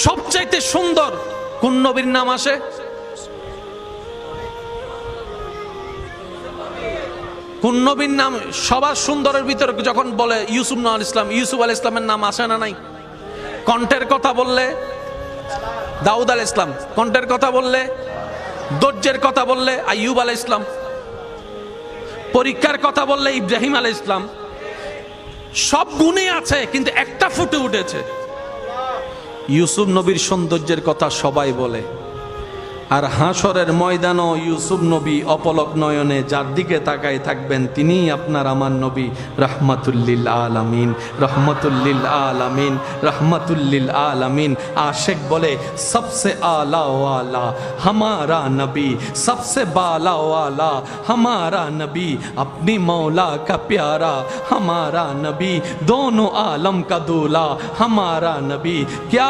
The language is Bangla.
সবচাইতে সুন্দর কোন নবীর নাম আসে? কোন নবীর নাম সবার সুন্দরের ভিতরে যখন বলে ইউসুফ আলাইহিস ইসলামের নাম আসে না নাই? কণ্ঠের কথা বললে দাউদ আলাইহিস ইসলাম, কণ্ঠের কথা বললে, ধৈর্যের কথা বললে আইয়ুব আলাইহিস ইসলাম, পরীক্ষার কথা বললে ইব্রাহিম আলাইহিস ইসলাম। সব গুণে আছে, কিন্তু একটা ফুটে উঠেছে। ইউসুফ নবীর সৌন্দর্যের কথা সবাই বলে, আর হাসরের ময়দানও ইউসুফ নবী অপলক নয়নে যার দিকে তাকায় থাকবেন তিনিই আপনার আমার নবী, রাহমাতুল্লিল আলামিন, রাহমাতুল্লিল আলামিন, রাহমাতুল্লিল আলামিন। আশিক বলে সবসে আলা ওয়ালা हमारा नबी, सबसे बाला वाला हमारा नबी, अपनी मौला का प्यारा हमारा नबी, दोनों आलम का दूल्हा हमारा नबी। क्या